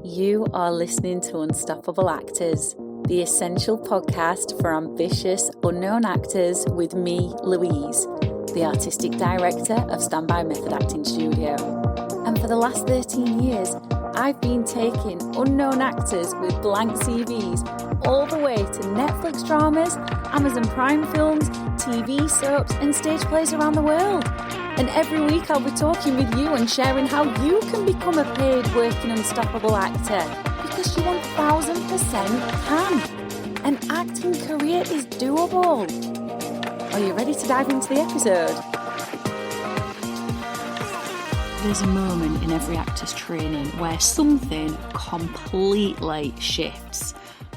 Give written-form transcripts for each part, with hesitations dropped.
You are listening to Unstoppable Actors, the essential podcast for ambitious, unknown actors with me, Louise, the artistic director of Standby Method Acting Studio. And for the last 13 years, I've been taking unknown actors with blank CVs all the way to Netflix dramas, Amazon Prime films, TV soaps and stage plays around the world. And every week I'll be talking with you and sharing how you can become a paid working unstoppable actor, because you 1000% can. An acting career is doable. Are you ready to dive into the episode? There's a moment in every actor's training where something completely shifts.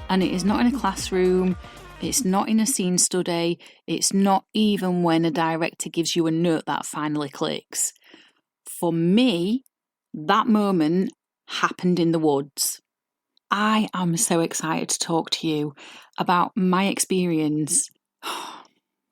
And it is not in a classroom, it's not in a scene study, it's not even when a director gives you a note that finally clicks. For me, that moment happened in the woods. I am so excited to talk to you about my experience.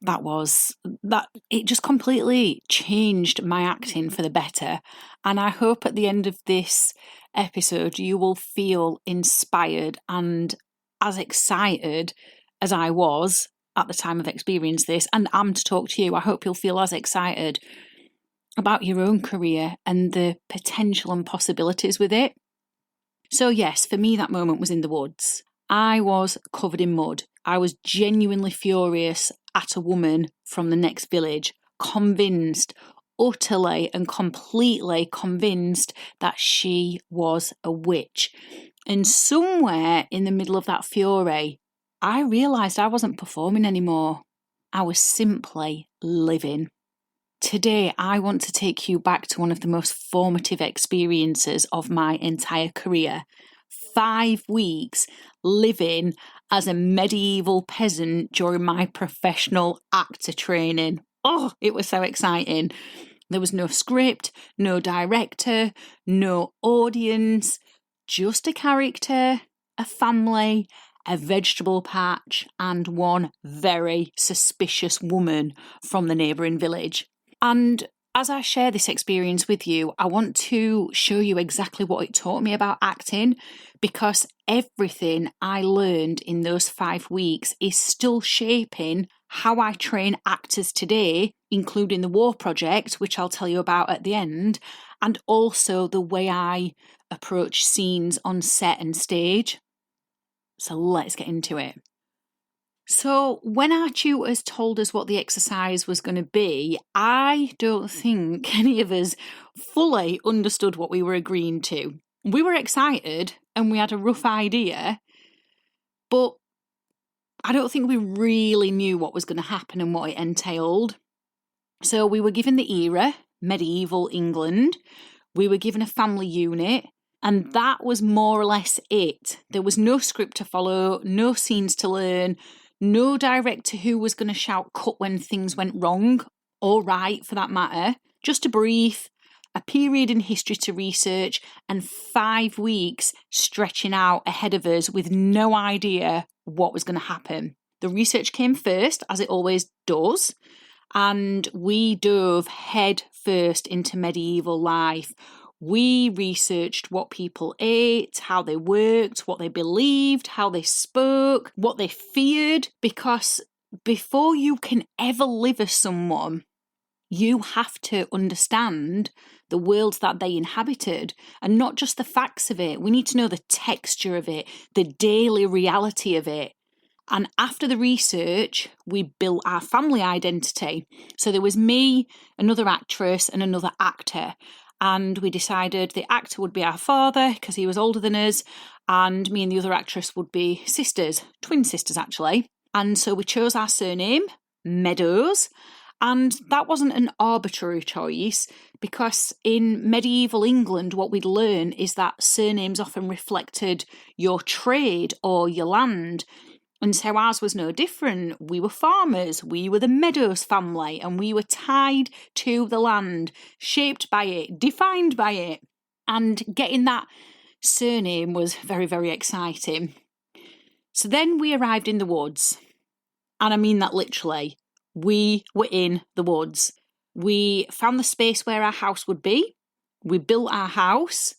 It just completely changed my acting for the better. And I hope at the end of this episode, you will feel inspired and as excited as I was at the time of experiencing this, and am to talk to you. I hope you'll feel as excited about your own career and the potential and possibilities with it. So yes, for me, that moment was in the woods. I was covered in mud. I was genuinely furious at a woman from the next village, convinced, utterly and completely convinced that she was a witch. And somewhere in the middle of that fury, I realised I wasn't performing anymore. I was simply living. Today, I want to take you back to one of the most formative experiences of my entire career. 5 weeks living as a medieval peasant during my professional actor training. Oh, it was so exciting. There was no script, no director, no audience, just a character, a family, a vegetable patch, and one very suspicious woman from the neighbouring village. And as I share this experience with you, I want to show you exactly what it taught me about acting, because everything I learned in those 5 weeks is still shaping how I train actors today, including the War Project, which I'll tell you about at the end, and also the way I approach scenes on set and stage. So let's get into it. So when our tutors told us what the exercise was going to be, I don't think any of us fully understood what we were agreeing to. We were excited and we had a rough idea, but I don't think we really knew what was going to happen and what it entailed. So we were given the era, medieval England. We were given a family unit. And that was more or less it. There was no script to follow, no scenes to learn, no director who was going to shout cut when things went wrong, or right for that matter. Just a brief, a period in history to research, and 5 weeks stretching out ahead of us with no idea what was going to happen. The research came first, as it always does, and we dove head first into medieval life. We researched what people ate, how they worked, what they believed, how they spoke, what they feared, because before you can ever live as someone, you have to understand the world that they inhabited, and not just the facts of it. We need to know the texture of it, the daily reality of it. And after the research, we built our family identity. So there was me, another actress, and another actor. And we decided the actor would be our father because he was older than us, and me and the other actress would be sisters, twin sisters actually. And so we chose our surname, Meadows, and that wasn't an arbitrary choice, because in medieval England what we'd learn is that surnames often reflected your trade or your land. And so ours was no different. We were farmers, we were the Meadows family, and we were tied to the land, shaped by it, defined by it. And getting that surname was very, very exciting. So then we arrived in the woods. And I mean that literally. We were in the woods. We found the space where our house would be. We built our house.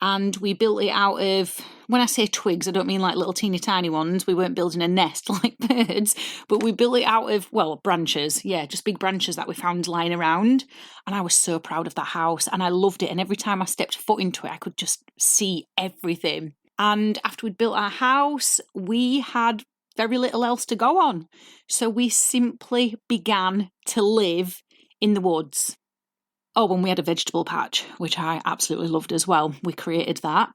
And we built it out of, when I say twigs, I don't mean like little teeny tiny ones. We weren't building a nest like birds, but we built it out of, well, branches. Yeah, just big branches that we found lying around. And I was so proud of that house and I loved it. And every time I stepped foot into it, I could just see everything. And after we'd built our house, we had very little else to go on. So we simply began to live in the woods. Oh, and we had a vegetable patch, which I absolutely loved as well. We created that.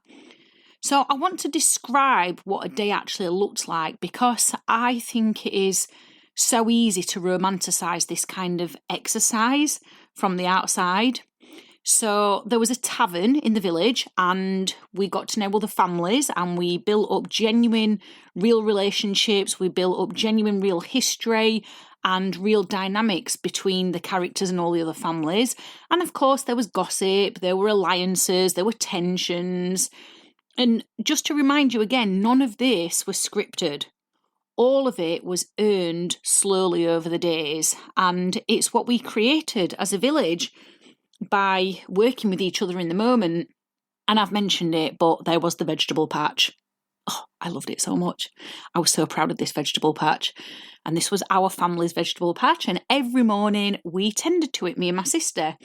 So I want to describe what a day actually looked like because I think it is so easy to romanticise this kind of exercise from the outside. So there was a tavern in the village and we got to know other families and we built up genuine, real relationships. We built up genuine, real history and real dynamics between the characters and all the other families. And of course, there was gossip, there were alliances, there were tensions. And just to remind you again, none of this was scripted. All of it was earned slowly over the days. And it's what we created as a village by working with each other in the moment. And I've mentioned it, but there was the vegetable patch. Oh, I loved it so much. I was so proud of this vegetable patch. And this was our family's vegetable patch. And every morning we tended to it, me and my sister.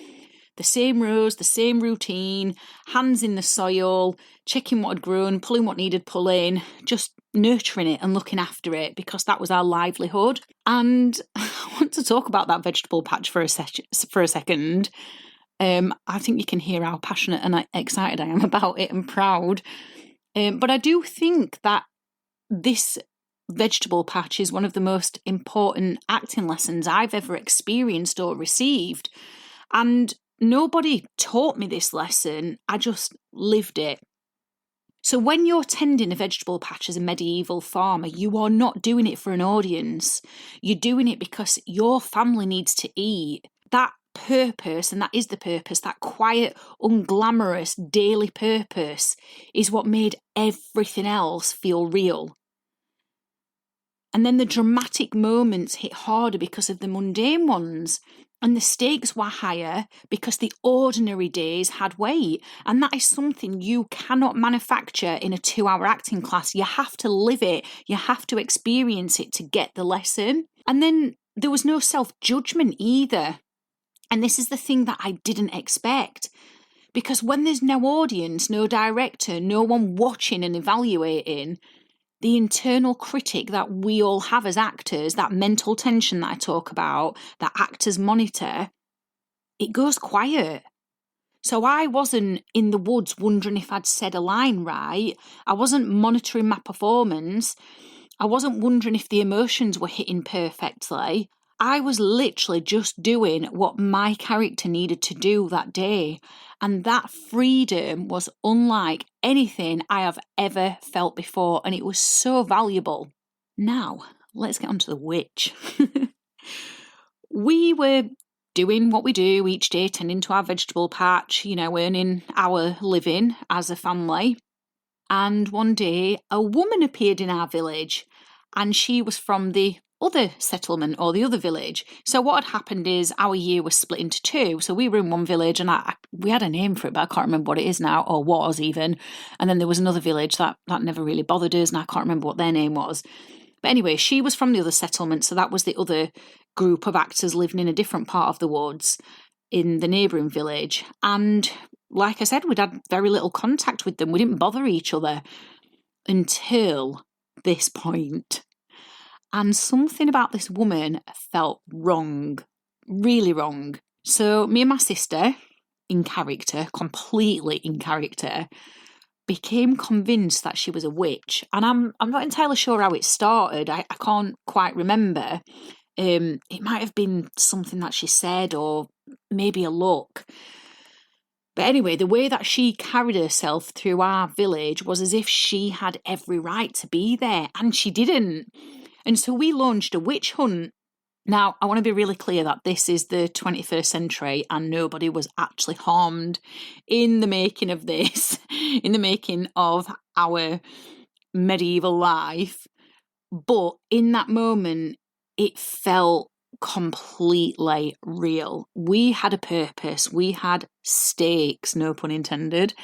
The same rows, the same routine, hands in the soil, checking what had grown, pulling what needed pulling, just nurturing it and looking after it because that was our livelihood. And I want to talk about that vegetable patch for a second. I think you can hear how passionate and excited I am about it and proud. But I do think that this vegetable patch is one of the most important acting lessons I've ever experienced or received. And nobody taught me this lesson, I just lived it. So when you're tending a vegetable patch as a medieval farmer, you are not doing it for an audience. You're doing it because your family needs to eat. That purpose, and that is the purpose, that quiet, unglamorous daily purpose is what made everything else feel real. And then the dramatic moments hit harder because of the mundane ones. And the stakes were higher because the ordinary days had weight. And that is something you cannot manufacture in a 2-hour acting class. You have to live it. You have to experience it to get the lesson. And then there was no self-judgment either. And this is the thing that I didn't expect. Because when there's no audience, no director, no one watching and evaluating, the internal critic that we all have as actors, that mental tension that I talk about, that actors monitor, it goes quiet. So I wasn't in the woods wondering if I'd said a line right. I wasn't monitoring my performance. I wasn't wondering if the emotions were hitting perfectly. I was literally just doing what my character needed to do that day. And that freedom was unlike anything I have ever felt before. And it was so valuable. Now, let's get on to the witch. We were doing what we do each day, tending to our vegetable patch, earning our living as a family. And one day, a woman appeared in our village. And she was from the other settlement or the other village. So what had happened is our year was split into two. So we were in one village and we had a name for it, but I can't remember what it is now, or was even. And then there was another village that never really bothered us and I can't remember what their name was. But anyway, she was from the other settlement. So that was the other group of actors living in a different part of the woods in the neighbouring village. And like I said, we'd had very little contact with them. We didn't bother each other until this point. And something about this woman felt wrong, really wrong. So me and my sister, in character, completely in character, became convinced that she was a witch. And I'm not entirely sure how it started. I can't quite remember. It might have been something that she said or maybe a look. But anyway, the way that she carried herself through our village was as if she had every right to be there, and she didn't. And so we launched a witch hunt. Now, I want to be really clear that this is the 21st century and nobody was actually harmed in the making of this, in the making of our medieval life. But in that moment, it felt completely real. We had a purpose. We had stakes, no pun intended.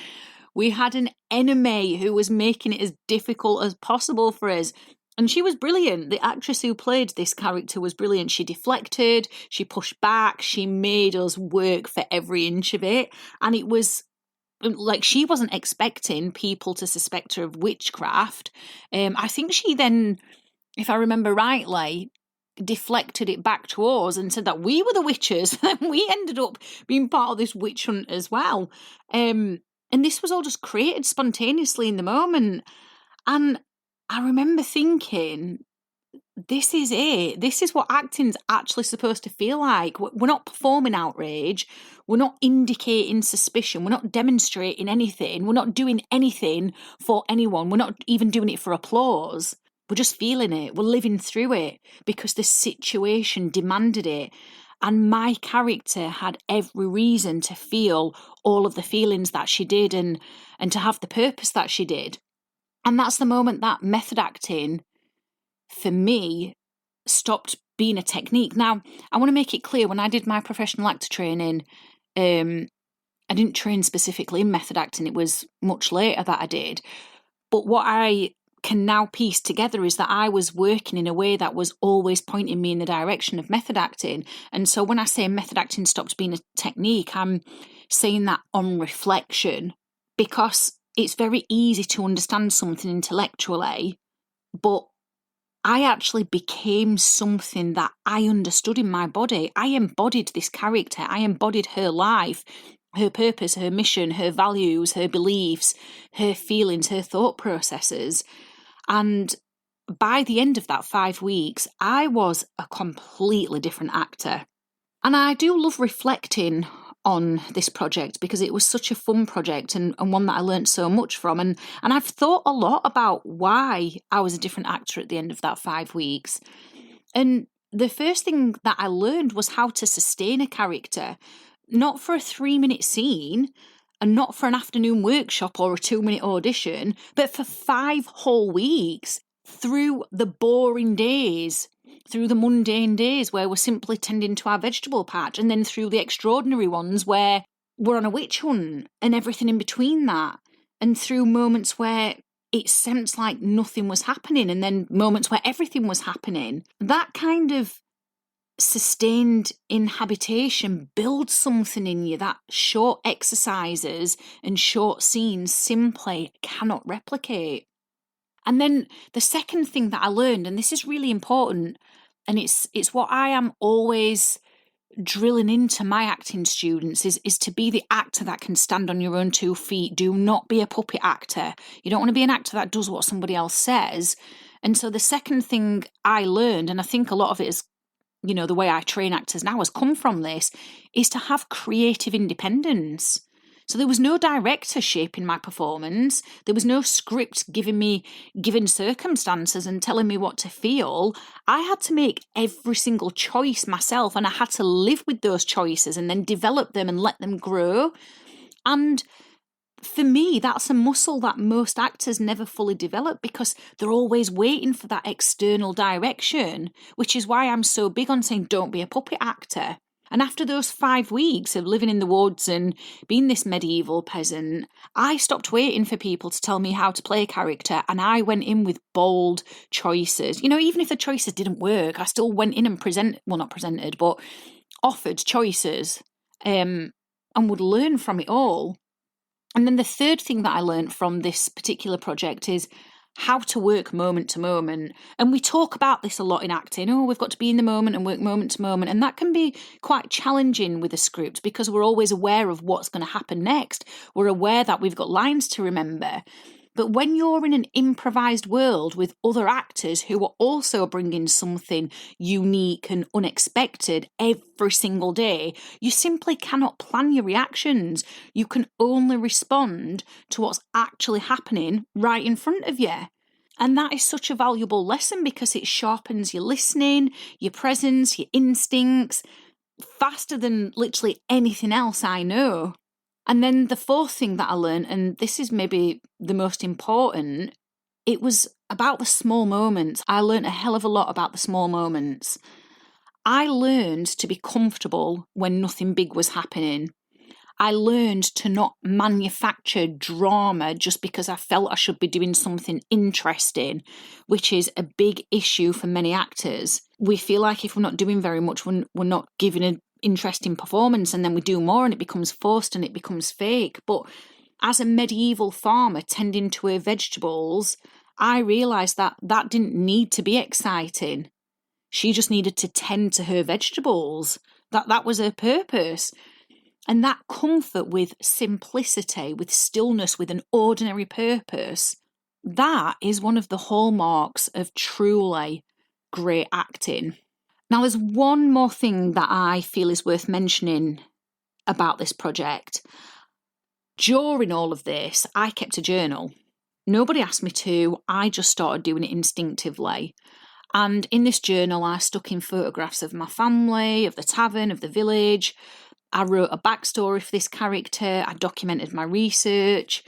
We had an enemy who was making it as difficult as possible for us. And she was brilliant. The actress who played this character was brilliant. She deflected, she pushed back, she made us work for every inch of it. And it was like she wasn't expecting people to suspect her of witchcraft. I think she then, if I remember rightly, deflected it back to us and said that we were the witches. And we ended up being part of this witch hunt as well. And this was all just created spontaneously in the moment. And I remember thinking, this is it. This is what acting's actually supposed to feel like. We're not performing outrage. We're not indicating suspicion. We're not demonstrating anything. We're not doing anything for anyone. We're not even doing it for applause. We're just feeling it. We're living through it because the situation demanded it. And my character had every reason to feel all of the feelings that she did and to have the purpose that she did. And that's the moment that method acting, for me, stopped being a technique. Now, I want to make it clear, when I did my professional actor training, I didn't train specifically in method acting. It was much later that I did. But what I can now piece together is that I was working in a way that was always pointing me in the direction of method acting. And so when I say method acting stopped being a technique, I'm saying that on reflection, because it's very easy to understand something intellectually, but I actually became something that I understood in my body. I embodied this character. I embodied her life, her purpose, her mission, her values, her beliefs, her feelings, her thought processes. And by the end of that 5 weeks, I was a completely different actor. And I do love reflecting on this project because it was such a fun project and one that I learned so much from. And I've thought a lot about why I was a different actor at the end of that 5 weeks. And the first thing that I learned was how to sustain a character, not for a 3-minute scene and not for an afternoon workshop or a 2-minute audition, but for 5 whole weeks through the boring days, through the mundane days where we're simply tending to our vegetable patch, and then through the extraordinary ones where we're on a witch hunt and everything in between that, and through moments where it seems like nothing was happening and then moments where everything was happening. That kind of sustained inhabitation builds something in you that short exercises and short scenes simply cannot replicate. And then the second thing that I learned, and this is really important, and it's what I am always drilling into my acting students, is to be the actor that can stand on your own 2 feet. Do not be a puppet actor. You don't want to be an actor that does what somebody else says. And so the second thing I learned, and I think a lot of it is, the way I train actors now has come from this, is to have creative independence. So there was no director shaping my performance. There was no script given circumstances and telling me what to feel. I had to make every single choice myself, and I had to live with those choices and then develop them and let them grow. And for me, that's a muscle that most actors never fully develop because they're always waiting for that external direction, which is why I'm so big on saying don't be a puppet actor. And after those 5 weeks of living in the woods and being this medieval peasant, I stopped waiting for people to tell me how to play a character, and I went in with bold choices. Even if the choices didn't work, I still went in and offered choices and would learn from it all. And then the third thing that I learned from this particular project is how to work moment to moment. And we talk about this a lot in acting. We've got to be in the moment and work moment to moment. And that can be quite challenging with a script because we're always aware of what's going to happen next. We're aware that we've got lines to remember. But when you're in an improvised world with other actors who are also bringing something unique and unexpected every single day, you simply cannot plan your reactions. You can only respond to what's actually happening right in front of you. And that is such a valuable lesson because it sharpens your listening, your presence, your instincts, faster than literally anything else I know. And then the fourth thing that I learned, and this is maybe the most important, it was about the small moments. I learned a hell of a lot about the small moments. I learned to be comfortable when nothing big was happening. I learned to not manufacture drama just because I felt I should be doing something interesting, which is a big issue for many actors. We feel like if we're not doing very much, we're not giving an interesting performance, and then we do more and it becomes forced and it becomes fake. But as a medieval farmer tending to her vegetables, I realised that that didn't need to be exciting. She just needed to tend to her vegetables. That was her purpose. And that comfort with simplicity, with stillness, with an ordinary purpose, that is one of the hallmarks of truly great acting. Now, there's one more thing that I feel is worth mentioning about this project. During all of this, I kept a journal. Nobody asked me to, I just started doing it instinctively. And in this journal, I stuck in photographs of my family, of the tavern, of the village. I wrote a backstory for this character. I documented my research.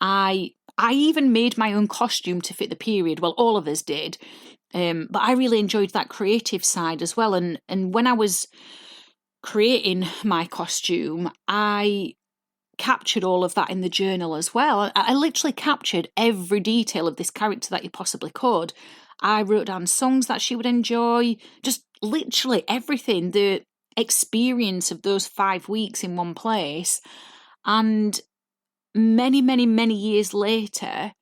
I even made my own costume to fit the period. Well, all of us did. But I really enjoyed that creative side as well. And when I was creating my costume, I captured all of that in the journal as well. I literally captured every detail of this character that you possibly could. I wrote down songs that she would enjoy, just literally everything, the experience of those 5 weeks in one place. And many, many, many years later,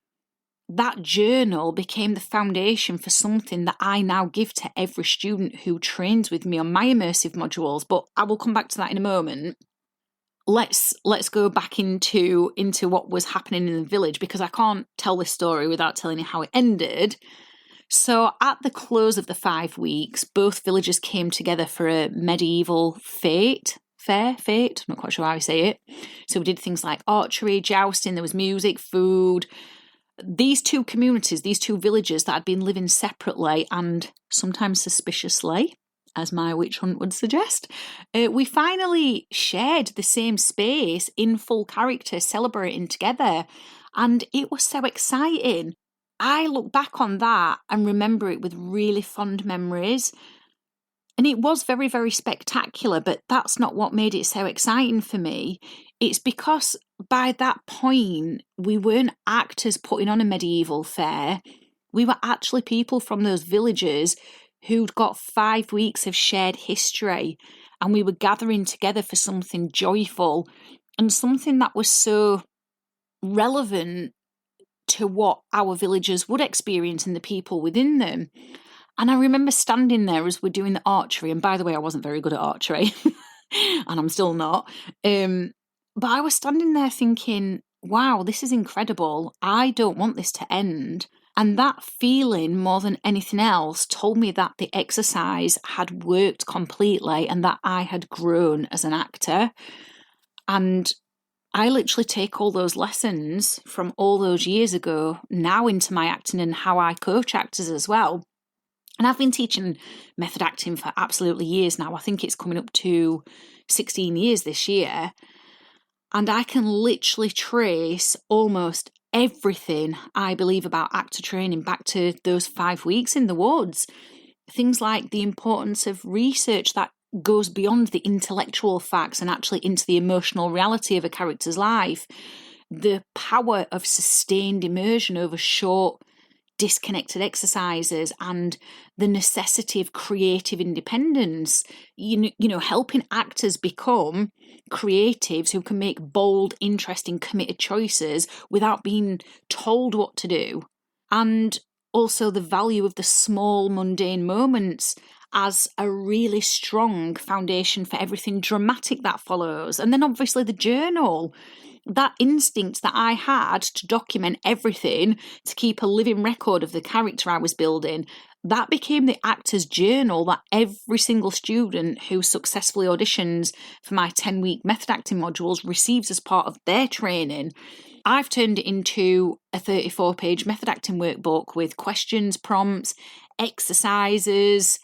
that journal became the foundation for something that I now give to every student who trains with me on my immersive modules. But I will come back to that in a moment. Let's go back into what was happening in the village, because I can't tell this story without telling you how it ended. So at the close of the 5 weeks, both villages came together for a medieval fete, I'm not quite sure how I say it. So we did things like archery, jousting, there was music, food. These two communities, these two villages that had been living separately and sometimes suspiciously, as my witch hunt would suggest, we finally shared the same space in full character, celebrating together. And it was so exciting. I look back on that and remember it with really fond memories. And it was very, very spectacular, but that's not what made it so exciting for me. It's because by that point, we weren't actors putting on a medieval fair. We were actually people from those villages who'd got 5 weeks of shared history, and we were gathering together for something joyful and something that was so relevant to what our villagers would experience and the people within them. And I remember standing there as we're doing the archery, and by the way, I wasn't very good at archery, and I'm still not. But I was standing there thinking, wow, this is incredible. I don't want this to end. And that feeling, more than anything else, told me that the exercise had worked completely and that I had grown as an actor. And I literally take all those lessons from all those years ago now into my acting and how I coach actors as well. And I've been teaching method acting for absolutely years now. I think it's coming up to 16 years this year. And I can literally trace almost everything I believe about actor training back to those 5 weeks in the woods. Things like the importance of research that goes beyond the intellectual facts and actually into the emotional reality of a character's life. The power of sustained immersion over short, disconnected exercises, and the necessity of creative independence. You know, helping actors become creatives who can make bold, interesting, committed choices without being told what to do. And also the value of the small, mundane moments as a really strong foundation for everything dramatic that follows. And then obviously the journal, that instinct that I had to document everything, to keep a living record of the character I was building, that became the actor's journal that every single student who successfully auditions for my 10-week method acting modules receives as part of their training. I've turned it into a 34-page method acting workbook with questions, prompts, exercises,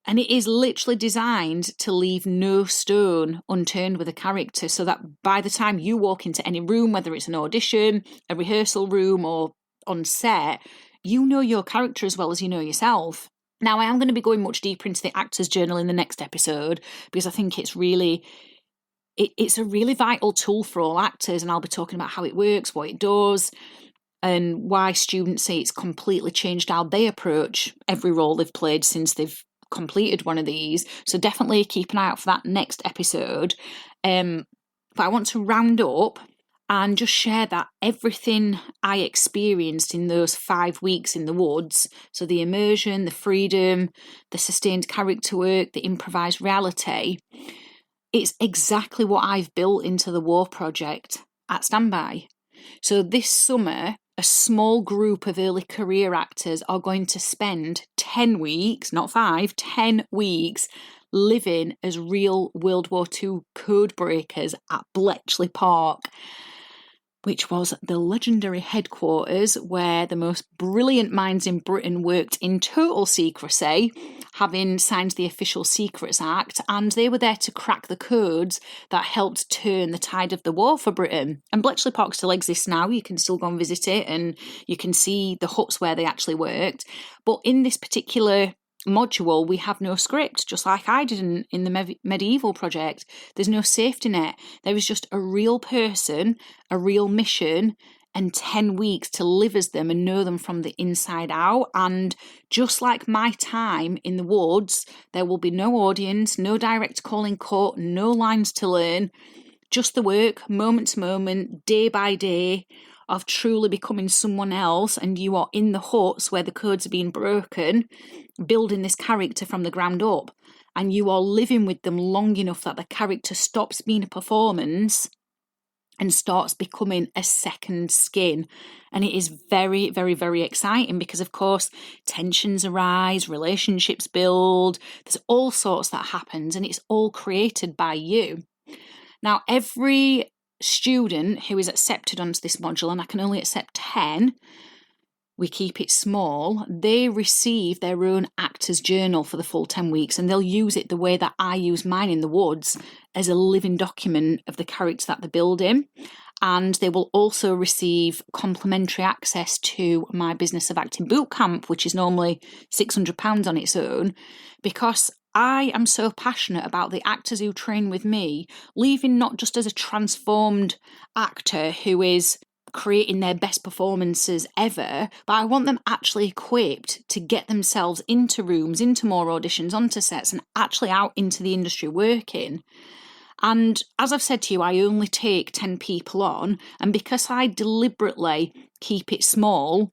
and it is literally designed to leave no stone unturned with a character, so that by the time you walk into any room, whether it's an audition, a rehearsal room, or on set, you know your character as well as you know yourself. Now, I am going to be going much deeper into the actor's journal in the next episode, because I think it's really it's a really vital tool for all actors, and I'll be talking about how it works, what it does, and why students say it's completely changed how they approach every role they've played since they've completed one of these. So definitely keep an eye out for that next episode. But I want to round up and just share that everything I experienced in those 5 weeks in the woods, so the immersion, the freedom, the sustained character work, the improvised reality, it's exactly what I've built into the War Project at Standby. So this summer, a small group of early career actors are going to spend 10 weeks, not 5, 10 weeks, living as real World War II code breakers at Bletchley Park, which was the legendary headquarters where the most brilliant minds in Britain worked in total secrecy, having signed the Official Secrets Act, and they were there to crack the codes that helped turn the tide of the war for Britain. And Bletchley Park still exists now. You can still go and visit it, and you can see the huts where they actually worked. But in this particular module, we have no script, just like I did in the medieval project. There's no safety net. There is just a real person, a real mission, and 10 weeks to live as them and know them from the inside out. And just like my time in the woods, there will be no audience, no direct calling cut, no lines to learn, just the work, moment to moment, day by day, of truly becoming someone else. And you are in the huts where the codes are being broken, building this character from the ground up, and you are living with them long enough that the character stops being a performance and starts becoming a second skin. And it is very, very, very exciting because, of course, tensions arise, relationships build, there's all sorts that happens, and it's all created by you. Now, every student who is accepted onto this module, and I can only accept 10, we keep it small, they receive their own actor's journal for the full 10 weeks, and they'll use it the way that I use mine in the woods, as a living document of the character that they're building. And they will also receive complimentary access to my Business of Acting bootcamp, which is normally £600 on its own, because I am so passionate about the actors who train with me, leaving not just as a transformed actor who is creating their best performances ever, but I want them actually equipped to get themselves into rooms, into more auditions, onto sets, and actually out into the industry working. And as I've said to you, I only take 10 people on, and because I deliberately keep it small,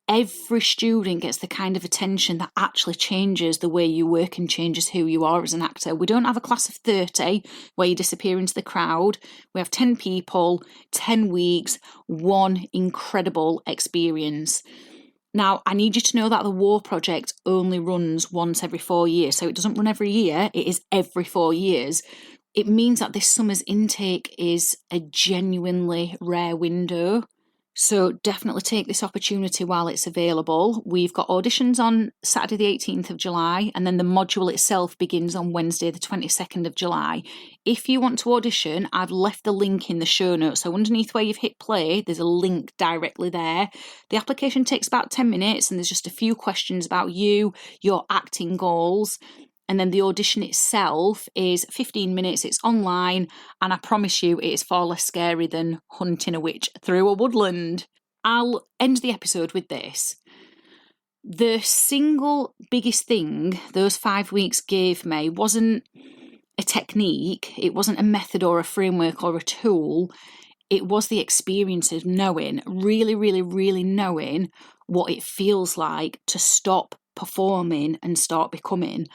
every student gets the kind of attention that actually changes the way you work and changes who you are as an actor. We don't have a class of 30 where you disappear into the crowd. We have 10 people, 10 weeks, one incredible experience. Now, I need you to know that the War Project only runs once every 4 years. So it doesn't run every year, it is every 4 years. It means that this summer's intake is a genuinely rare window. So definitely take this opportunity while it's available. We've got auditions on Saturday the 18th of July, and then the module itself begins on Wednesday the 22nd of July. If you want to audition, I've left the link in the show notes. So underneath where you've hit play, there's a link directly there. The application takes about 10 minutes, and there's just a few questions about you, your acting goals. And then the audition itself is 15 minutes, it's online, and I promise you it is far less scary than hunting a witch through a woodland. I'll end the episode with this. The single biggest thing those 5 weeks gave me wasn't a technique, it wasn't a method or a framework or a tool, it was the experience of knowing, really, really, really knowing what it feels like to stop performing and start becoming.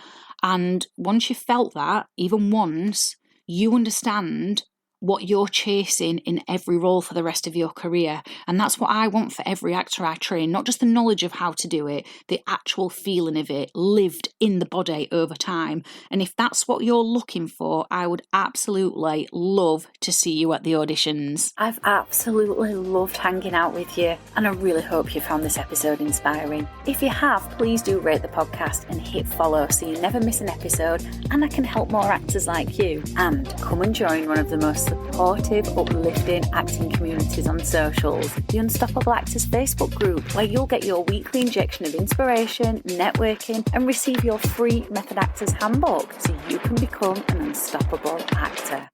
And once you've felt that, even once, you understand what you're chasing in every role for the rest of your career. And that's what I want for every actor I train, not just the knowledge of how to do it, the actual feeling of it lived in the body over time. And if that's what you're looking for, I would absolutely love to see you at the auditions. I've absolutely loved hanging out with you, and I really hope you found this episode inspiring. If you have, please do rate the podcast and hit follow so you never miss an episode, and I can help more actors like you. And come and join one of the most supportive, uplifting acting communities on socials, the Unstoppable Actors Facebook group, where you'll get your weekly injection of inspiration, networking, and receive your free Method Actors handbook so you can become an unstoppable actor.